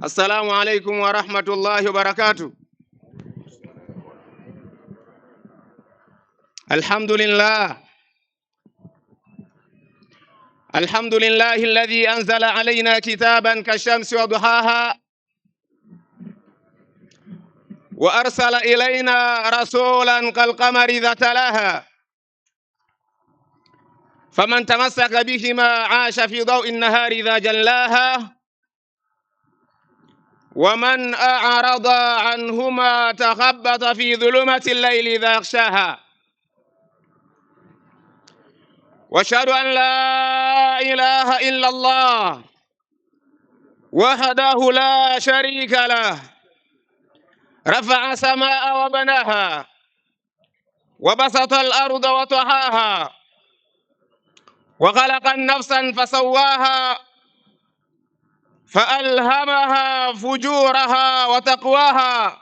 Assalamu alaikum wa rahmatullahi wa barakatuh. Alhamdulillah alladhi anzala alayna kitaban kashamsi wa duhaha wa arsala ilayna rasulan kalqamari idha talaha faman tamassaka bihima 'asha fi daw'in nahari idha jallaha wa man a'rada 'anhuma takhabbata fi dhulumati al-layli idha yaghshaha. واشهد ان لا اله الا الله وحده لا شريك له رفع السماء وبناها وبسط الارض وطحاها وخلق النفس فسواها فالهمها فجورها وتقواها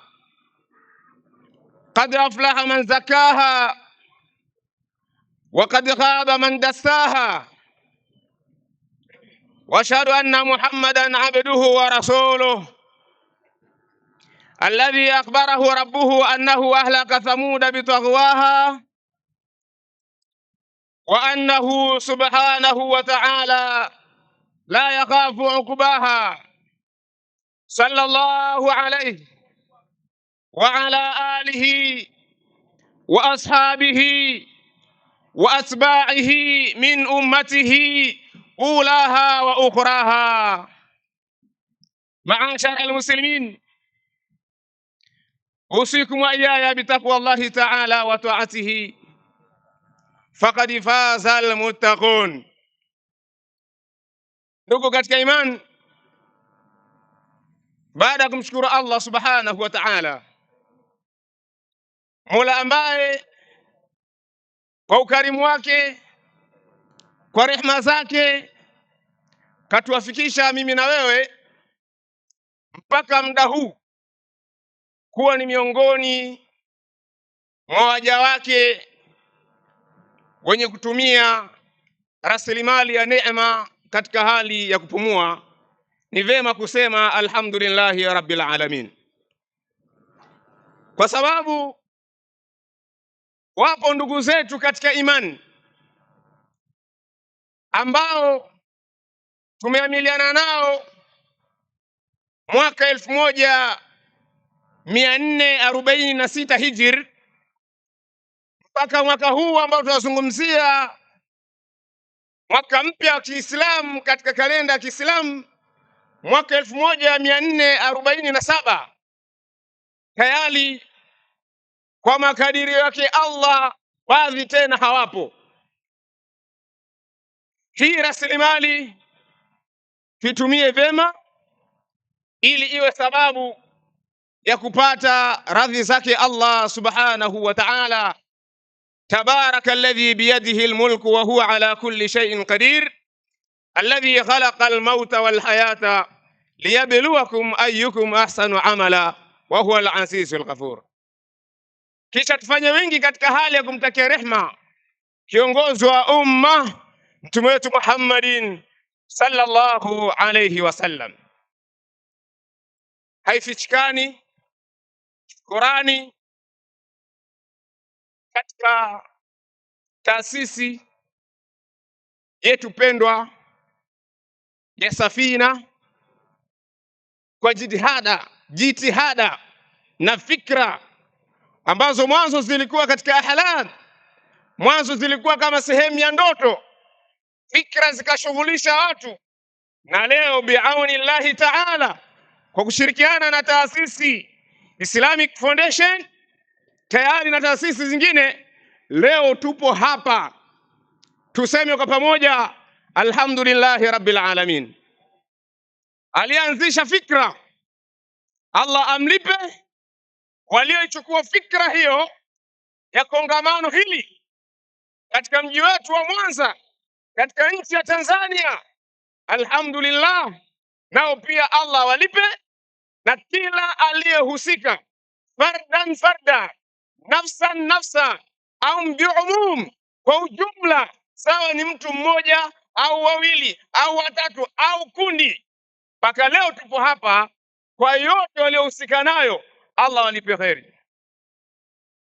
قد افلح من زكاها وقد خاب من دساها. واشهد ان محمدا عبده ورسوله الذي اخبره ربه انه اهلك ثمود بطغواها وانه سبحانه وتعالى لا يخاف عقباها. صلى الله عليه وعلى اله واصحابه وأتباعه من أمته أولاها وأخراها. معاشر المسلمين، أوصيكم وإياي بتقوى الله تعالى وطاعته فقد فاز المتقون. Ndugu katika iman, baada ya kumshukuru Allah subhanahu wa ta'ala, Mola ambaye kwa ukarimu wake, kwa rehema zake katuwafikisha mimi na wewe mpaka muda huu kuwa ni miongoni mwa waja wake wenye kutumia rasilimali ya neema katika hali ya kupumua. Ni vema kusema alhamdulillahi rabbil alamin, kwa sababu wapo ndugu zetu katika imani ambao tumeamiliana nao mwaka 1446 Hijri mpaka mwaka huu ambao tunazungumzia mwaka mpya wa Kiislamu katika kalenda ya Kiislamu, mwaka 1447. Tayari kwa makadirio yake Allah baadhi tena hawapo. Hii rasilimali tuitumie vema ili iwe sababu ya kupata radhi zake Allah subhanahu wa ta'ala. Tabaraka alladhi biyadihi almulku wa huwa ala kulli shay'in qadir alladhi khalaqa almauta walhayata liyabluwakum ayyukum ahsanu amala wa huwa al-azizul ghafur. Kisha tufanye wengi katika hali ya kumtakia rehma kiongozi wa umma mtume wetu Muhammadin sallallahu alayhi wasallam. Haifichikani Qurani katika taasisi yetu pendwa ya Safina kwa jitihada na fikra ambazo mwanzo zilikuwa katika ahlam, mwanzo zilikuwa kama sehemu ya ndoto, fikra zikashughulisha watu, na leo biauni llahi ta'ala kwa kushirikiana na taasisi Islamic Foundation tayari na taasisi zingine, leo tupo hapa tuseme kwa pamoja alhamdulillahi rabbil alamin. Alianzisha fikra, Allah amlipe, walioichukua fikra hiyo ya kongamano hili katika mji wetu wa Mwanza katika nchi ya Tanzania, alhamdulillah, nao pia Allah walipe, na kila aliyehusika farda nafsa au biumum, kwa ujumla, sawa ni mtu mmoja au wawili au watatu au kundi, mpaka leo tupo hapa. Kwa yote waliohusika nayo, Allah walipe kheri.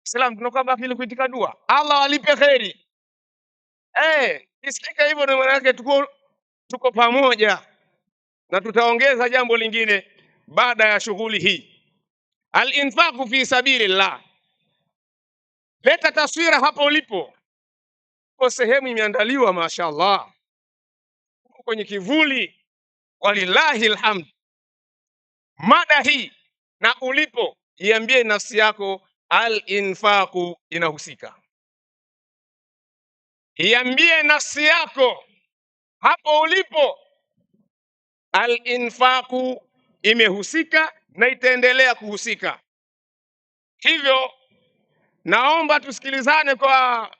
Islam tunakuwa baki ili kuitika dua, Allah walipe kheri. Isikika hivyo ndio maana yake tuko pamoja, na tutaongeza jambo lingine baada ya shughuli hii. Al-infaqu fi sabilillah. Leta taswira hapo ulipo. Kwa sehemu imeandaliwa mashaallah, kwenye kivuli, walillahi alhamd. Mada hii na ulipo, iambie nafsi yako al-infaqu inahusika. Iambie nafsi yako hapo ulipo, al-infaqu imehusika na itaendelea kuhusika. Hivyo naomba tusikilizane kwa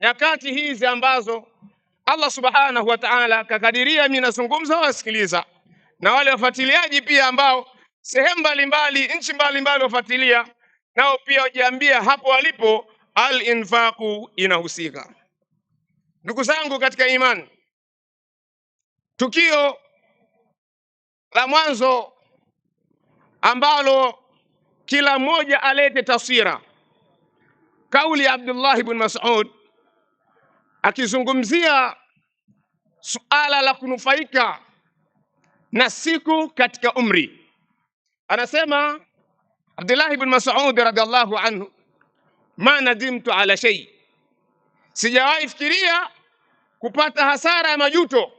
nyakati hizi ambazo Allah subhanahu wa ta'ala kakadiria mimi nazungumza, wasikiliza, na wale wafuatiliaji pia ambao sehemu mbalimbali, nchi mbalimbali wafuatilia, nao pia wajiambia hapo walipo al-infaqu inahusika. Ndugu zangu katika imani, tukio la mwanzo ambalo kila mmoja alete taswira, kauli ya Abdullah ibn Mas'ud akizungumzia suala la kunufaika na siku katika umri. Anasema Abdullah ibn Mas'ud radhiallahu anhu, ma nadimtu ala shay, sijawahi fikiria kupata hasara ya majuto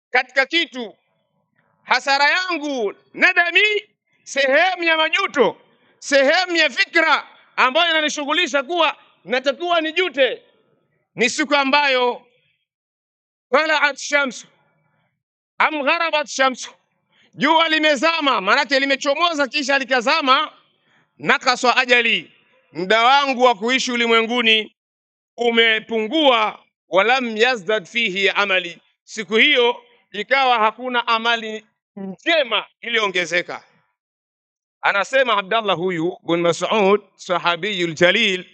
katika kitu. Hasara yangu, nadami, sehemu ya majuto, sehemu ya fikra ambayo inanishughulisha kuwa natakuwa nijute, ni siku ambayo talaat shamsu am gharabat shamsu, jua limezama, maanake limechomoza kisha likazama. Nakaswa ajali, muda wangu wa kuishi ulimwenguni umepungua. Walam yazdad fihi amali, siku hiyo ikawa hakuna amali njema iliongezeka. Anasema Abdallah huyu bin Mas'ud, sahabiyul jalil,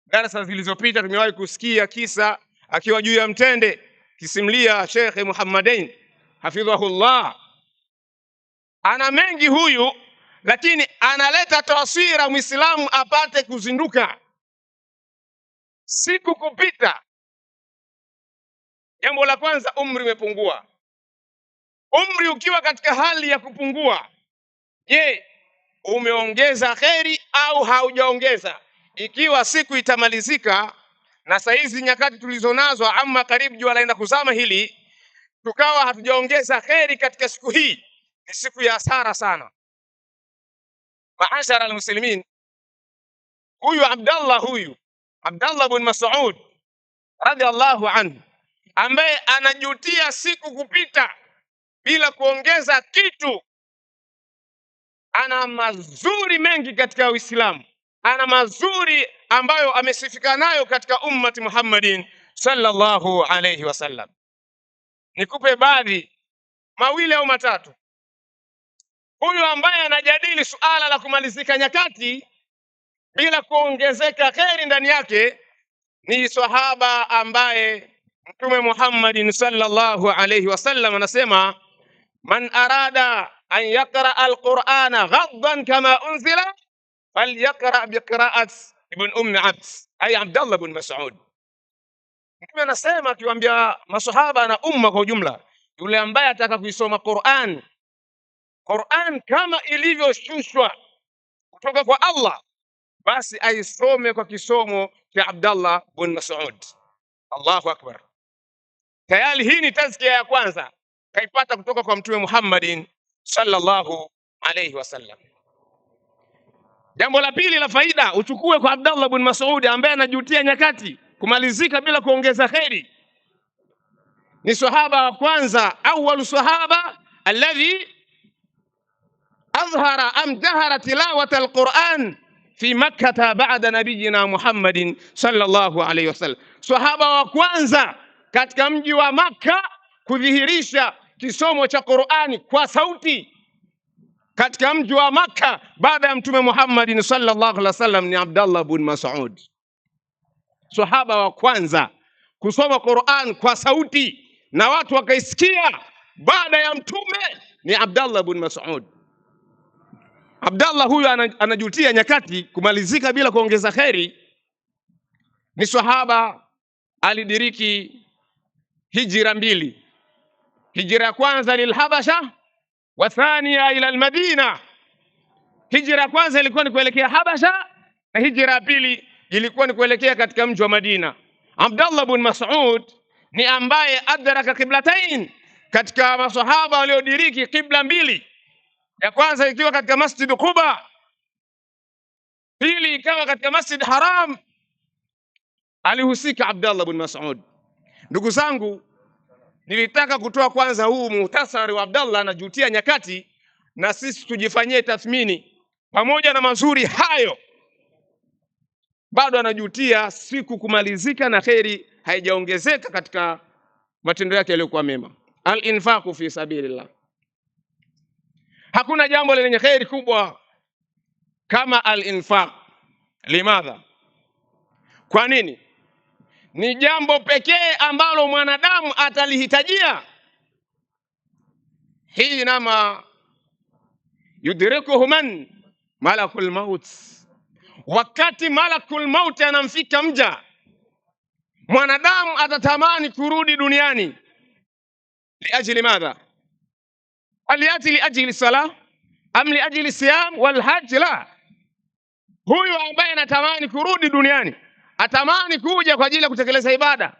darasa zilizopita tumewahi kusikia kisa akiwa juu ya mtende, kisimlia Sheikh Muhammadain hafidhahullah. Ana mengi huyu, lakini analeta taswira Muislamu apate kuzinduka. Siku kupita, jambo la kwanza, umri umepungua. Umri ukiwa katika hali ya kupungua, je, umeongeza kheri au haujaongeza? Ikiwa siku itamalizika, na saa hizi nyakati tulizonazo, ama karibu jua laenda kuzama hili, tukawa hatujaongeza kheri katika siku hii, ni siku ya hasara sana. Maashara almuslimin, huyu Abdallah bin Mas'ud radhiallahu anhu, ambaye anajutia siku kupita bila kuongeza kitu, ana mazuri mengi katika Uislamu, ana mazuri ambayo amesifika nayo katika ummati Muhammadin sallallahu alayhi wasallam. Nikupe baadhi, mawili au matatu. Huyu ambaye anajadili suala la kumalizika nyakati bila kuongezeka kheri ndani yake ni sahaba ambaye Mtume Muhammadin sallallahu alayhi wasallam anasema, man arada an yaqra alqur'ana ghaddan kama unzila falyaqra biqira'at ibn Abd, ay Abdallah ibn Mas'ud. Mtume anasema akiwaambia masahaba na umma kwa ujumla, yule ambaye ataka kuisoma Qur'an kama ilivyoshushwa kutoka kwa Allah, basi aisome kwa kisomo cha Abdallah ibn Mas'ud. Allahu akbar. Tayari hii ni tazkia ya kwanza kaipata kutoka kwa Mtume Muhammadin sallallahu alayhi wasallam. Jambo la pili la faida uchukue kwa Abdallah ibn Mas'ud, ambaye anajutia nyakati kumalizika bila kuongeza kheri. Ni sahaba wa kwanza, awwal sahaba alladhi azhara am jahara tilawata alquran fi makkah ba'da nabiyina Muhammadin sallallahu alayhi wasallam. Sahaba wa kwanza katika mji wa Makka kudhihirisha kisomo cha Qur'ani kwa sauti katika mji wa Makka baada ya Mtume Muhammadin sallallahu alaihi wasallam ni Abdallah ibn Mas'ud. Sahaba wa kwanza kusoma Qur'an kwa sauti na watu wakaisikia baada ya mtume ni Abdallah ibn Mas'ud. Abdallah huyu anajutia nyakati kumalizika bila kuongeza kheri. Ni sahaba, alidiriki hijra mbili. Hijra ya kwanza lilhabasha wa thania ila almadina. Hijra ya kwanza ilikuwa ni kuelekea Habasha na hijra ya pili ilikuwa ni kuelekea katika mji wa Madina. Abdallah ibn Mas'ud ni ambaye adraka qiblatain, katika masahaba waliodiriki qibla mbili. Ya kwanza ikiwa katika Masjid Quba, pili ikawa katika Masjid Haram. Alihusika Abdallah ibn Mas'ud. Ndugu zangu, nilitaka kutoa kwanza huu muhtasari wa Abdallah anajutia nyakati, na sisi tujifanyie tathmini. Pamoja na mazuri hayo, bado anajutia siku kumalizika na kheri haijaongezeka katika matendo yake yaliyokuwa mema. Al-infaqu fi sabilillah. Hakuna jambo lenye kheri kubwa kama al-infaq. Limadha? Kwa nini? Ni jambo pekee ambalo mwanadamu atalihitajia hinama yudrikuhu man malakul maut. Wakati malakul maut anamfika mja, mwanadamu atatamani kurudi duniani. Liajili madha? Aliyati liajili salah am liajili siyam wal hajj? La, huyu ambaye anatamani kurudi duniani, atamani kuja kwa ajili ya kutekeleza ibada,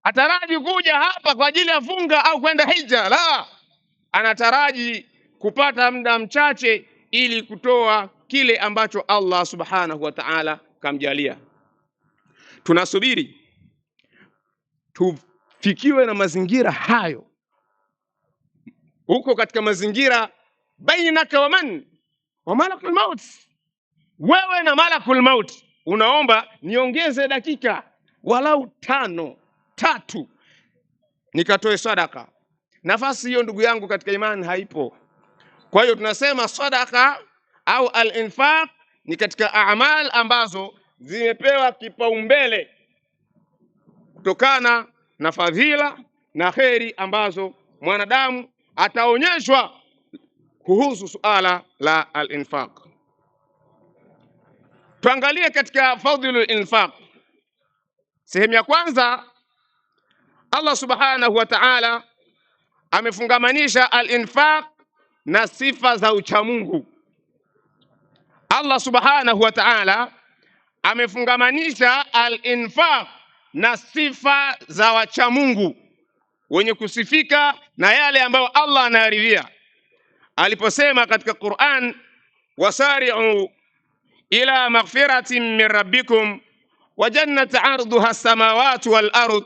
ataraji kuja hapa kwa ajili ya funga au kwenda hija? La, anataraji kupata muda mchache ili kutoa kile ambacho Allah subhanahu wa ta'ala kamjalia. Tunasubiri tufikiwe na mazingira hayo. Huko katika mazingira bainaka wa man wa malakul maut, wewe na malakul maut, unaomba niongeze dakika walau 5 3 nikatoe sadaka. Nafasi hiyo ndugu yangu katika imani haipo. Kwa hiyo tunasema sadaka au al-infaq ni katika a'mal ambazo zimepewa kipaumbele kutokana na fadhila na kheri ambazo mwanadamu ataonyeshwa kuhusu suala la al-infaq. Tuangalie katika fadhilul infaq. Sehemu ya kwanza, Allah subhanahu wa ta'ala amefungamanisha al-infaq na sifa za uchamungu. Allah subhanahu wa ta'ala amefungamanisha al-infaq na sifa za wachamungu wenye kusifika na yale ambayo Allah anayaridhia, aliposema katika Qur'an, wasari'u ila maghfiratin min rabbikum wa jannati 'arduha as-samawati wal ard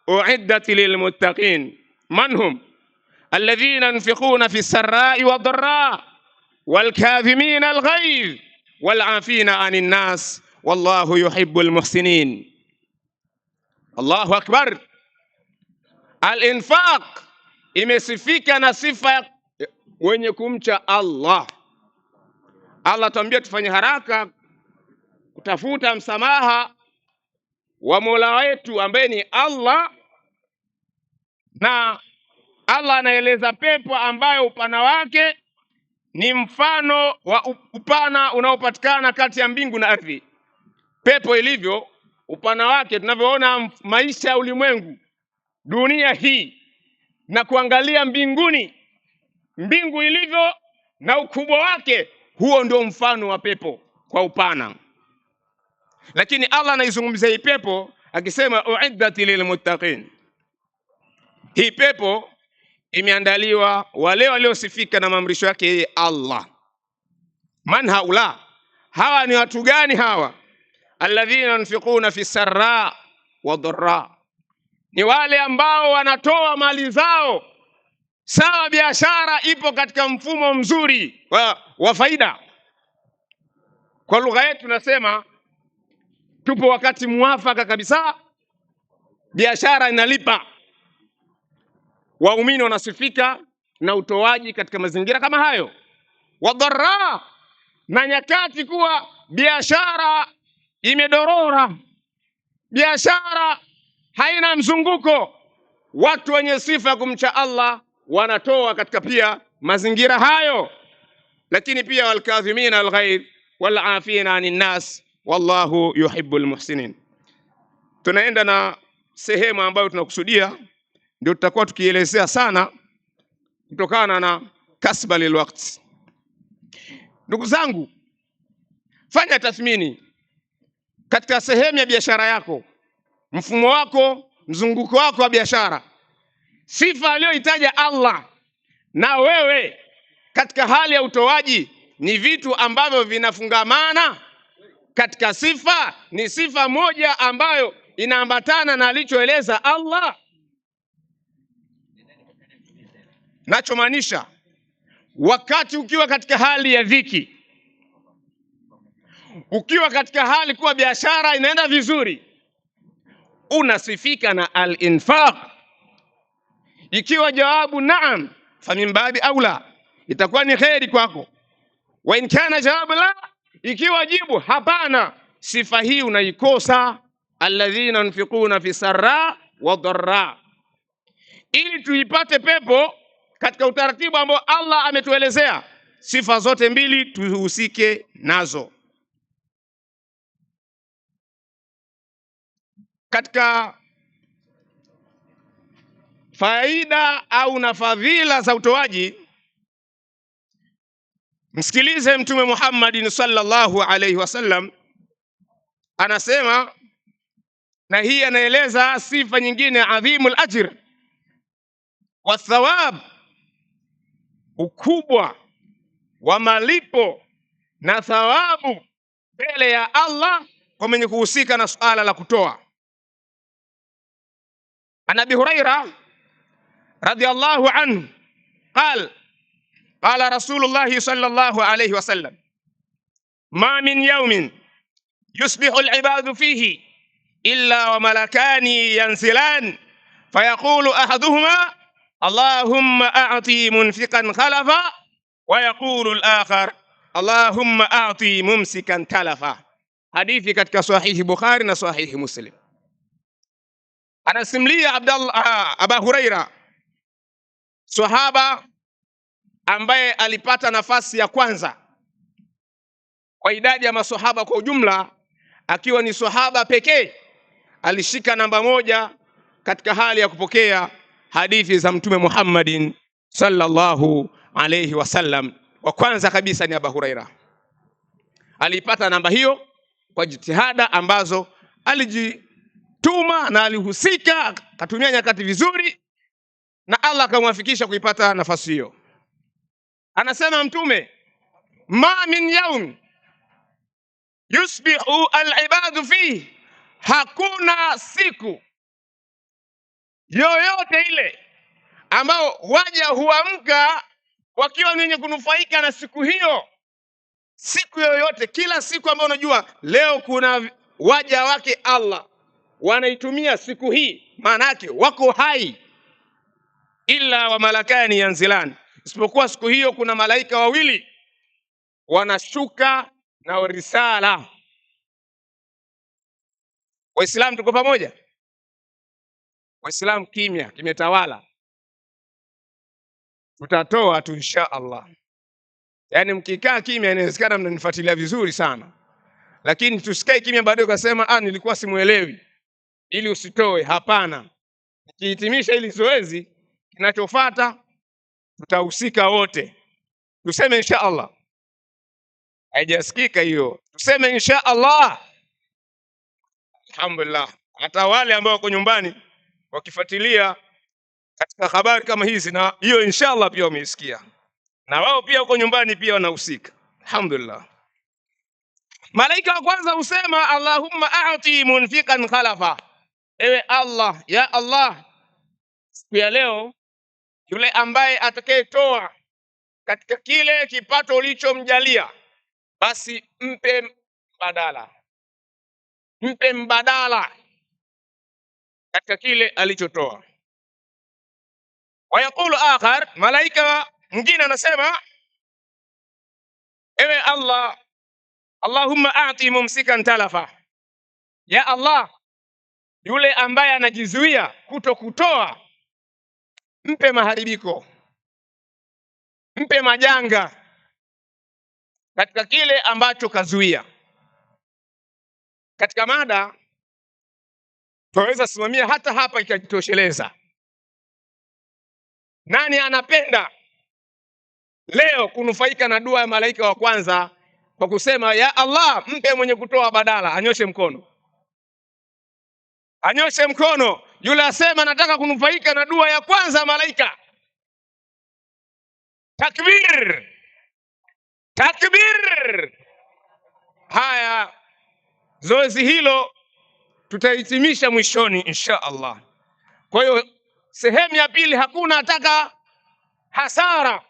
u'iddat lil muttaqin manhum alladhina yunfiquna fi as-sarra'i wad-dharra'i wal kadhimina al-ghayz wal 'afina 'anil nas wallahu yuhibbul muhsinin. Allahu akbar. Al-infaq imesifika na sifa wenye kumcha Allah. Allah tuambia tufanye haraka kutafuta msamaha wa Mola wetu ambaye ni Allah, na Allah anaeleza pepo ambayo upana wake ni mfano wa upana unaopatikana kati ya mbingu na ardhi. Pepo ilivyo upana wake, tunavyoona maisha ya ulimwengu, dunia hii, na kuangalia mbinguni, mbingu ilivyo na ukubwa wake, huo ndio mfano wa pepo kwa upana. Lakini Allah anaizungumzia hii pepo akisema uiddat lilmuttaqin. Hii pepo imeandaliwa wale waliosifika na maamrisho yake yeye Allah. Man haula, hawa ni watu gani hawa? Alladhina yunfiquna fi sarra wa dharra, ni wale ambao wanatoa mali zao. Sawa, biashara ipo katika mfumo mzuri wa faida. Kwa lugha yetu tunasema tupo wakati muafaka kabisa, biashara inalipa, waumini wanasifika na utoaji katika mazingira kama hayo. Wadharra, na nyakati kuwa biashara imedorora, biashara haina mzunguko. Watu wenye sifa ya kumcha Allah wanatoa katika pia mazingira hayo. Lakini pia walkadhimina alghaidh walafina anin nas wallahu yuhibbul muhsinin. Tunaenda na sehemu ambayo tunakusudia, ndio tutakuwa tukielezea sana kutokana na kasba lilwaqt. Ndugu zangu, fanya tathmini katika sehemu ya biashara yako, mfumo wako, mzunguko wako wa biashara, sifa aliyoitaja Allah na wewe katika hali ya utoaji ni vitu ambavyo vinafungamana katika sifa. Ni sifa moja ambayo inaambatana na alichoeleza Allah. Nachomaanisha, wakati ukiwa katika hali ya dhiki, ukiwa katika hali kuwa biashara inaenda vizuri, unasifika na al-infaq. Ikiwa jawabu naam, famin babi aula, itakuwa ni kheri kwako. Wa in kana jawabu la, ikiwa jibu hapana, sifa hii unaikosa. Alladhina yunfiquna fi sarra wa dharra. Ili tuipate pepo katika utaratibu ambao Allah ametuelezea, sifa zote mbili tuhusike nazo. Katika faida au na fadhila za utoaji, msikilize Mtume Muhammad sallallahu alayhi wasallam anasema, na hii anaeleza sifa nyingine, adhimul ajr wa thawab, ukubwa wa malipo na thawabu mbele ya Allah kwa mwenye kuhusika na suala la kutoa. An Abi Huraira radhiyallahu anhu qala Rasulullah sallallahu alayhi wasallam, ma min yawmin yusbihu al-ibadu fihi illa wa malakani yanzilan fayaqulu ahaduhuma Allahumma a'ti munfiqan khalafa wa yaqulu al-akhar Allahumma a'ti mumsikan talafa. Hadithi katika sahihi Bukhari na sahihi Muslim. Anasimlia Abu Huraira, sahaba ambaye alipata nafasi ya kwanza kwa idadi ya maswahaba kwa ujumla, akiwa ni sahaba pekee alishika namba moja katika hali ya kupokea hadithi za Mtume Muhammadin sallallahu alayhi wasallam. Wa kwanza kabisa ni Abu Huraira. Alipata namba hiyo kwa jitihada ambazo alijituma na alihusika, akatumia nyakati vizuri, na Allah akamwafikisha kuipata nafasi hiyo. Anasema Mtume, ma min yawm yusbihu al-ibadu fihi, hakuna siku yoyote ile ambao waja huamka wakiwa wenye kunufaika na siku hiyo. Siku yoyote, kila siku ambayo unajua leo kuna waja wake Allah wanaitumia siku hii, maana yake wako hai, illa wa malakani yanzilan, isipokuwa siku hiyo kuna malaika wawili wanashuka na risala. Waislamu tuko pamoja? Waislamu kimya kimetawala. Tutatoa tu insha Allah. Yaani mkikaa kimya inawezekana mnanifuatilia vizuri sana, lakini tusikae kimya baadaye ukasema nilikuwa simuelewi, ili usitoe. Hapana, nikihitimisha ili zoezi, kinachofuata tutahusika wote. Tuseme insha Allah. Haijasikika hiyo? Tuseme insha Allah. Alhamdulillah. Hata wale ambao wako nyumbani wakifuatilia katika habari kama hizi, na hiyo inshallah pia wameisikia, na wao pia wako nyumbani pia wanahusika. Alhamdulillah. Malaika wa kwanza husema Allahumma a'ti munfiqan khalafa, ewe Allah, ya Allah, siku ya leo yule ambaye atakayetoa katika kile kipato ulichomjalia, basi mpe mbadala katika kile alichotoa. Wayaqulu akhar, malaika mwingine anasema, ewe Allah, Allahumma a'ti mumsikan talafa, ya Allah, Yule ambaye anajizuia kutokutoa, mpe maharibiko, mpe majanga katika kile ambacho kazuia. Katika mada tunaweza simamia hata hapa ikajitosheleza. Nani anapenda leo kunufaika na dua ya malaika wa kwanza kwa kusema ya Allah, mpe mwenye kutoa badala? Anyoshe mkono, anyoshe mkono. Yule asema nataka kunufaika na dua ya kwanza ya malaika. Takbir, takbir. Haya, zoezi hilo tutahitimisha mwishoni insha Allah. Kwa hiyo sehemu ya pili, hakuna ataka hasara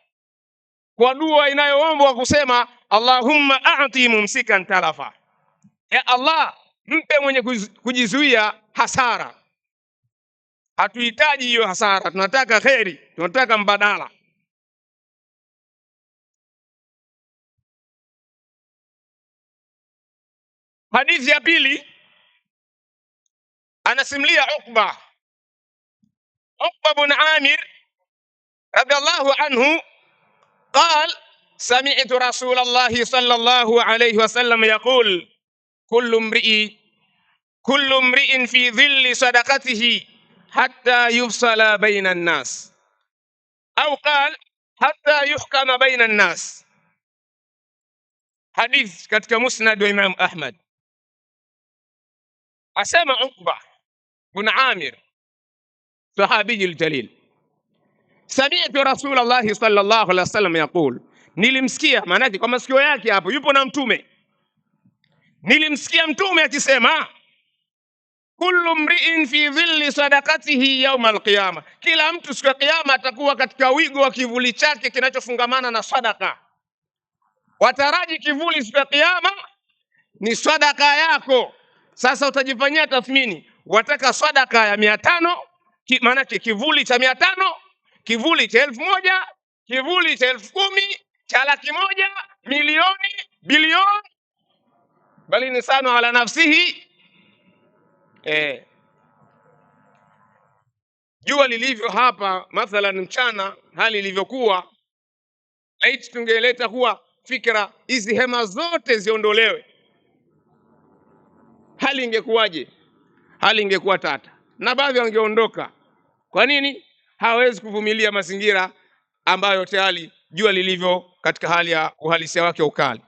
kwa dua inayoombwa kusema Allahumma a'ti mumsikan talafa. Ya Allah, mpe mwenye kujizuia hasara. Hatuhitaji hiyo hasara, tunataka kheri, tunataka mbadala. Hadithi ya pili anasimulia Uqba bin Amir radhiallahu anhu قال سمعت رسول الله صلى الله عليه وسلم يقول كل امرئ في ظل صدقته حتى يفصل بين الناس أو قال حتى يحكم بين الناس. حديث katika musnad wa Imam Ahmad. Asema Uqba bin Amir sahabi aljalil, sami'tu Rasulullah sallallahu alaihi wasallam yaqul, nilimsikia, maana yake kwa masikio yake hapo yupo na mtume, nilimsikia mtume akisema kullu mri'in fi dhilli sadaqatihi yawm alqiyama, kila mtu siku ya kiyama atakuwa katika wigo wa kivuli chake kinachofungamana na sadaka. Wataraji kivuli siku ya kiyama ni sadaka yako. Sasa utajifanyia tathmini, wataka sadaka ya 500, maana yake kivuli cha 500, kivuli cha 1000, kivuli cha 10,000, cha 100,000, milioni, bilioni, bali insanu ala nafsihi. Jua lilivyo hapa mathalan mchana, hali ilivyokuwa, laiti tungeleta kuwa fikra hizi hema zote ziondolewe, hali ingekuwaje? Hali ingekuwa tata, na baadhi wangeondoka. Kwa nini? Hawezi kuvumilia mazingira ambayo tayari jua lilivyo katika hali ya uhalisia wake ukali.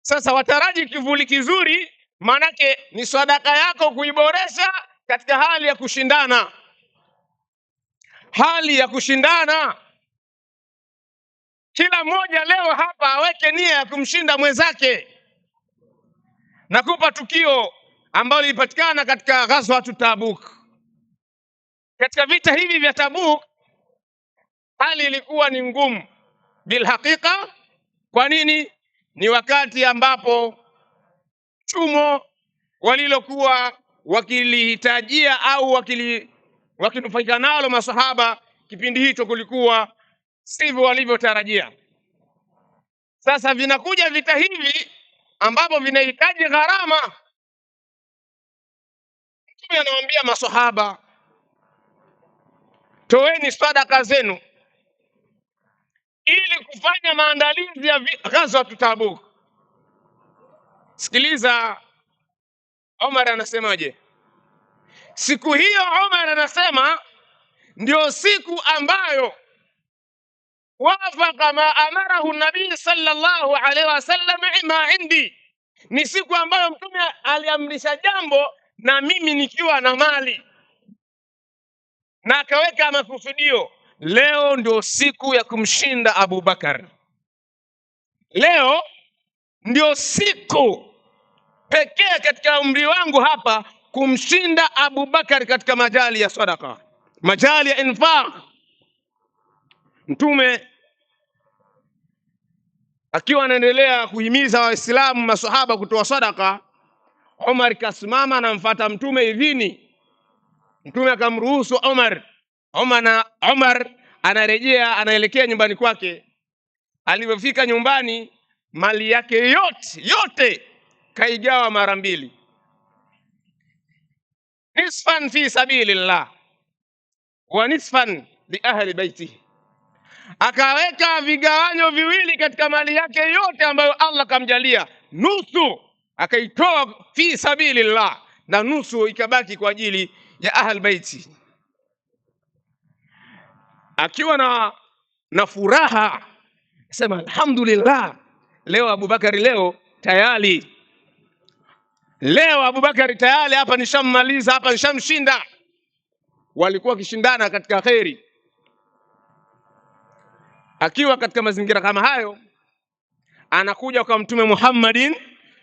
Sasa wataraji kivuli kizuri, manake ni sadaka yako kuiboresha katika hali ya kushindana, hali ya kushindana. Kila mmoja leo hapa aweke nia ya kumshinda mwenzake. Nakupa tukio ambalo lilipatikana katika ghazwatu Tabuk. Katika vita hivi vya Tabuk, hali ilikuwa ni ngumu bil hakika. Kwa nini? Ni wakati ambapo chumo walilokuwa wakilihitajia au wakinufaika nalo masahaba kipindi hicho kulikuwa sivyo walivyotarajia. Sasa vinakuja vita hivi ambapo vinahitaji gharama. Mtume anawaambia masahaba, toeni sadaka zenu ili kufanya maandalizi ya ghazwa Tabuk. Sikiliza Omar anasemaje. Siku hiyo Omar anasema ndio siku ambayo wafaka ma amarahu nabii sallallahu alaihi wasallam ma indi, ni siku ambayo mtume aliamrisha jambo na mimi nikiwa na mali, na akaweka makusudio. Leo ndio siku ya kumshinda Abu Bakar. Leo ndio siku pekee katika umri wangu hapa kumshinda Abu Bakar katika majali ya sadaka, majali ya infaq. Mtume akiwa anaendelea kuhimiza Waislamu masahaba kutoa sadaka, Umar kasimama na mfuata mtume idhini. Mtume akamruhusu Umar. Umar anarejea, anaelekea nyumbani kwake. Alipofika nyumbani, mali yake yote kaigawa mara mbili. nisfan fi sabilillah wa nisfan li ahli baitihi, akaweka vigawanyo viwili katika mali yake yote ambayo Allah kamjalia. Nusu akaitoa fi sabilillah na nusu ikabaki kwa ajili ya ahli baiti, akiwa na furaha, sema alhamdulillah. Leo Abubakari leo Abubakari tayari hapa nishammaliza, hapa nishamshinda. Walikuwa kishindana katika khairi. Akiwa katika mazingira kama hayo, anakuja kwa Mtume Muhammadin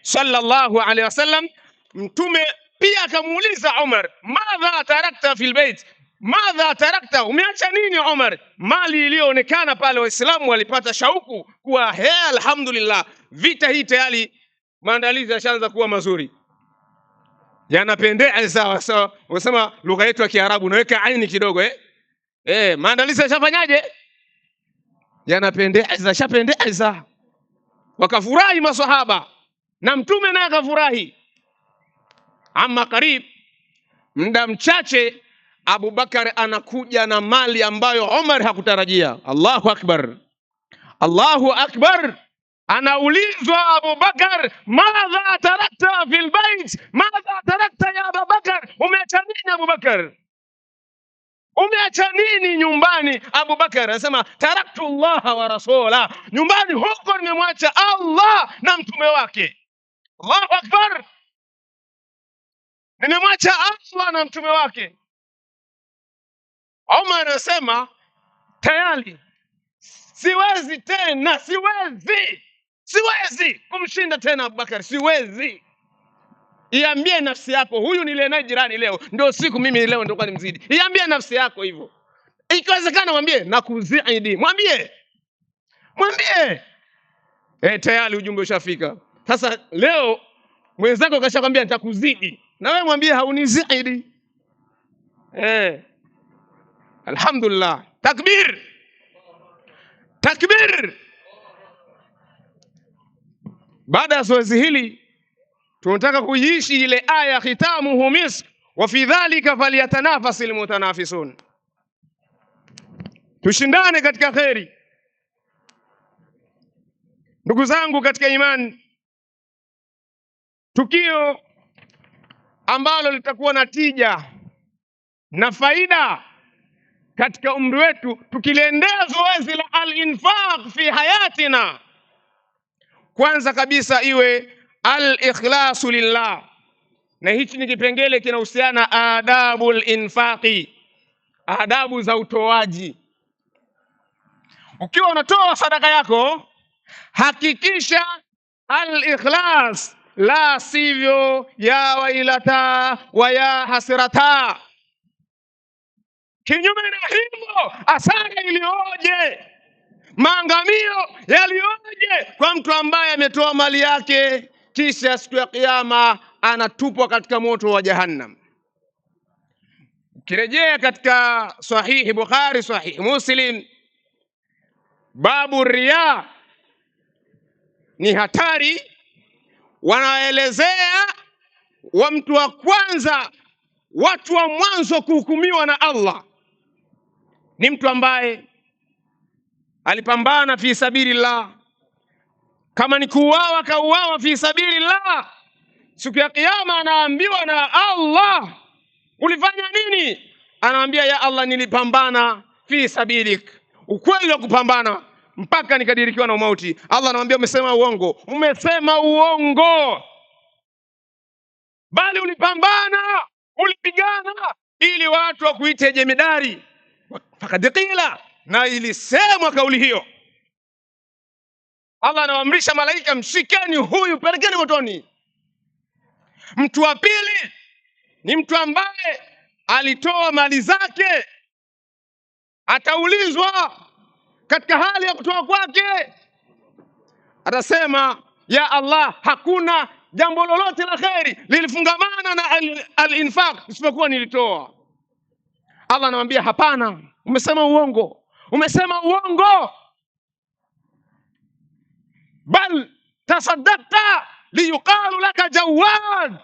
sallallahu alaihi wasallam. Mtume pia akamuuliza Umar, madha tarakta fil bait, madha tarakta, umeacha nini Umar? Mali iliyoonekana pale, Waislamu walipata shauku kuwa alhamdulillah, vita hii tayari maandalizi yashaanza kuwa mazuri, yanapendeza. Sawa, wasema lugha yetu ya Kiarabu, naweka aini kidogo maandalizi yashafanyaje? Yanapendeza, shapendeza. Wakafurahi maswahaba na Mtume naye akafurahi. Ama karib, muda mchache, Abubakar anakuja na mali ambayo Umar hakutarajia. Allahu akbar, Allahu akbar. Anaulizwa Abubakar, madha tarakta fil bait, madha tarakta ya Abubakar, umeacha nini Abubakar? Umeacha nini nyumbani Abubakar? Anasema taraktu Allah wa rasula, nyumbani huko nimemwacha Allah na mtume wake. Allahu akbar, nimemwacha Allah na mtume wake. Umar anasema tayari siwezi tena, siwezi kumshinda tena Abubakar, siwezi. Iambie nafsi yako, huyu nile naye jirani leo ndio siku mimi leo ndio kwa nimzidi. Iambie nafsi yako hivyo. Ikiwezekana mwambie nakuzidi, mwambie tayari ujumbe ushafika. Sasa leo mwenzako kashakwambia nitakuzidi, na wewe mwambie haunizidi. Alhamdulillah, takbir, takbir. Baada ya zoezi hili tunataka kuishi ile aya khitamuhu misk wa fi dhalika falyatanafasil mutanafisun. Tushindane katika khairi. Ndugu zangu katika imani, tukio ambalo litakuwa na tija na faida katika umri wetu tukiliendea zoezi la al-infaq fi hayatina, kwanza kabisa iwe al-ikhlasu lillah. Na hichi ni kipengele kinahusiana adabul infaqi, adabu za utoaji. Ukiwa unatoa sadaka yako, hakikisha al-ikhlas, la sivyo ya wailata wa ya hasirata. Kinyume na hivyo, asara ilioje, maangamio yalioje kwa mtu ambaye ametoa mali yake kisha siku ya kiyama anatupwa katika moto wa Jahannam. Ukirejea katika sahihi Bukhari, sahihi Muslim, babu riya ni hatari, wanaelezea wa mtu wa kwanza, watu wa mwanzo kuhukumiwa na Allah ni mtu ambaye alipambana fi sabilillah. Kama ni kuuawa, kauawa fi sabilillah. Siku ya kiyama anaambiwa na Allah, ulifanya nini? Anaambia, ya Allah, nilipambana fi sabilik. Ukweli wa kupambana mpaka nikadirikiwa na mauti. Allah anamwambia, umesema uongo, umesema uongo, bali ulipambana, ulipigana ili watu wakuite jemedari. Fakad qila, na ilisemwa kauli hiyo. Allah anawaamrisha malaika, mshikeni huyu, pelekeni motoni. Mtu wa pili ni mtu ambaye alitoa mali zake, ataulizwa katika hali ya kutoa kwake, atasema, ya Allah, hakuna jambo lolote la khairi lilifungamana na al-infaq isipokuwa nilitoa. Allah anamwambia, hapana, umesema uongo, umesema uongo. Bal tasaddaqta liyuqalu laka jawad,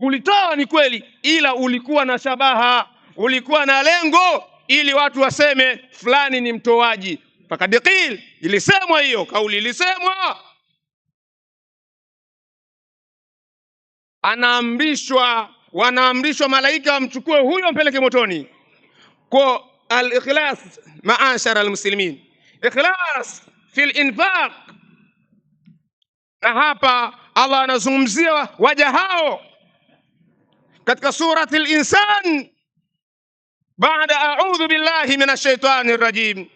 ulitoa ni kweli, ila ulikuwa na shabaha, ulikuwa na lengo ili watu waseme fulani ni mtoaji. Fakad qil, ilisemwa hiyo kauli, ilisemwa. Wanaamrishwa malaika wamchukue huyo mpeleke motoni. Kwa al-ikhlas, maashara al-muslimin, ikhlas fil infaq. Na hapa Allah anazungumzia waja hao katika surati al-insan, baada a'udhu billahi minash shaitani rajim,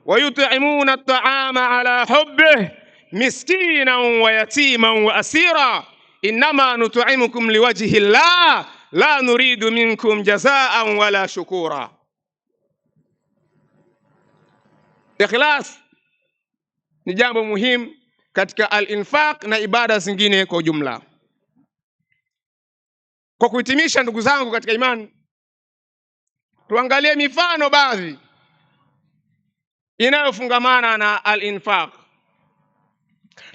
wa yut'imuna at-ta'ama ala hubbihi miskinan wa yatiman wa asira innama nut'imukum liwajhi llah la nuridu minkum jazaan wala shukura. Ikhlas ni jambo muhimu katika al-infaq na ibada zingine kwa ujumla. Kwa kuhitimisha, ndugu zangu katika imani, tuangalie mifano baadhi inayofungamana na al-infaq.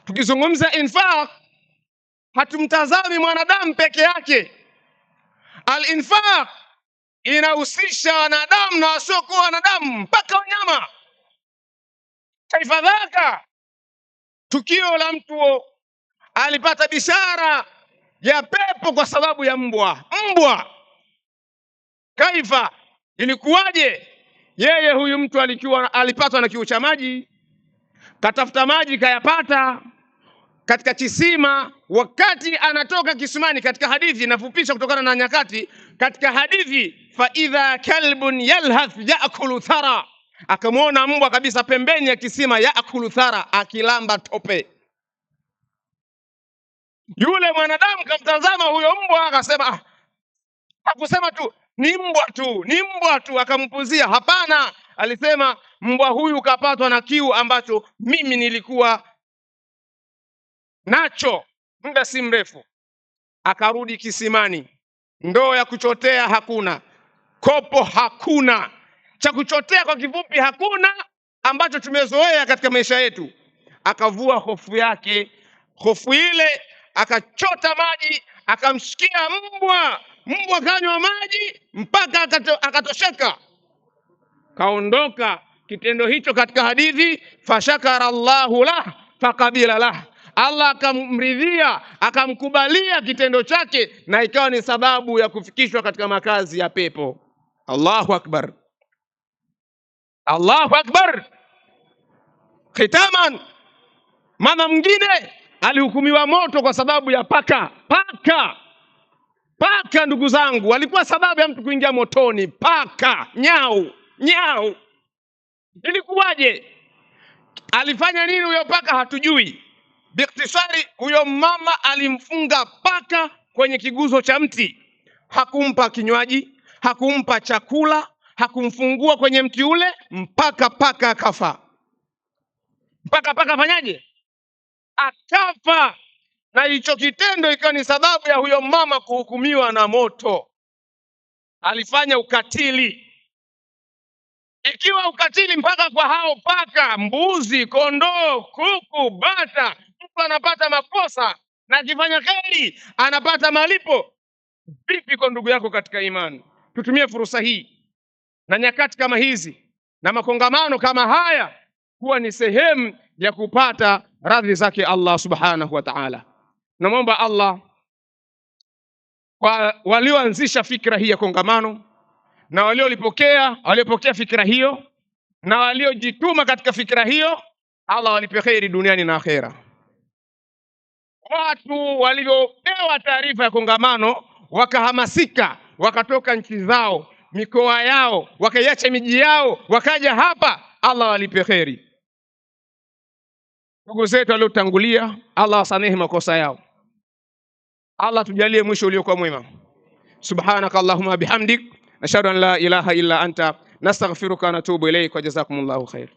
Tukizungumza infaq, hatumtazami mwanadamu peke yake. Al-infaq inahusisha wanadamu na wasiokuwa wanadamu, mpaka wanyama. Kaifa dhaka, tukio la mtu alipata bishara ya pepo kwa sababu ya mbwa. Kaifa, ilikuwaje? Yeye huyu mtu alipatwa na kiu cha maji, katafuta maji kayapata katika kisima. Wakati anatoka kisimani, katika hadithi nafupisha kutokana na nyakati, katika hadithi, fa idha kalbun yalhath yaakulu thara, akamwona mbwa kabisa pembeni ya kisima, yaakulu thara, akilamba tope. Yule mwanadamu kamtazama huyo mbwa, akasema hakusema tu ni mbwa tu akampuzia. Hapana, alisema mbwa huyu kapatwa na kiu ambacho mimi nilikuwa nacho muda si mrefu. Akarudi kisimani, ndoo ya kuchotea hakuna, kopo hakuna, cha kuchotea kwa kifupi hakuna, ambacho tumezoea katika maisha yetu. Akavua hofu yake, hofu ile, akachota maji, akamshikia mbwa kanywa maji mpaka akatosheka, kaondoka. Kitendo hicho katika hadithi, fashakara Allahu lah faqabila lah, Allah akamridhia, akamkubalia kitendo chake, na ikawa ni sababu ya kufikishwa katika makazi ya pepo. Allahu akbar, Allahu akbar. Khitaman, mama mwingine alihukumiwa moto kwa sababu ya paka. Ndugu zangu, walikuwa sababu ya mtu kuingia motoni. Paka, nyau. Ilikuwaje? Alifanya nini huyo paka? Hatujui. Biktisari, huyo mama alimfunga paka kwenye kiguzo cha mti, hakumpa kinywaji, hakumpa chakula, hakumfungua kwenye mti ule mpaka paka akafa. Mpaka paka fanyaje? Akafa. Na hicho kitendo ikawa ni sababu ya huyo mama kuhukumiwa na moto. Alifanya ukatili. Ikiwa ukatili mpaka kwa hao paka, mbuzi, kondoo, kuku, bata, mtu anapata makosa, na akifanya kheri anapata malipo, vipi kwa ndugu yako katika imani? Tutumie fursa hii na nyakati kama hizi na makongamano kama haya kuwa ni sehemu ya kupata radhi zake Allah subhanahu wa ta'ala. Namwomba Allah kwa walioanzisha fikra hii ya kongamano na waliopokea fikra hiyo na waliojituma katika fikra hiyo, Allah walipe kheri duniani na akhera. Watu waliopewa taarifa ya kongamano wakahamasika, wakatoka nchi zao, mikoa yao, wakaiacha miji yao, wakaja hapa, Allah walipe kheri. Ndugu zetu waliotangulia, Allah asamehe makosa yao. Allah tujalie mwisho uliokuwa mwema. Subhanaka Allahumma bihamdik, nashhadu an la ilaha illa anta, nastaghfiruka wa natubu ilayk, wa jazakumullahu khair.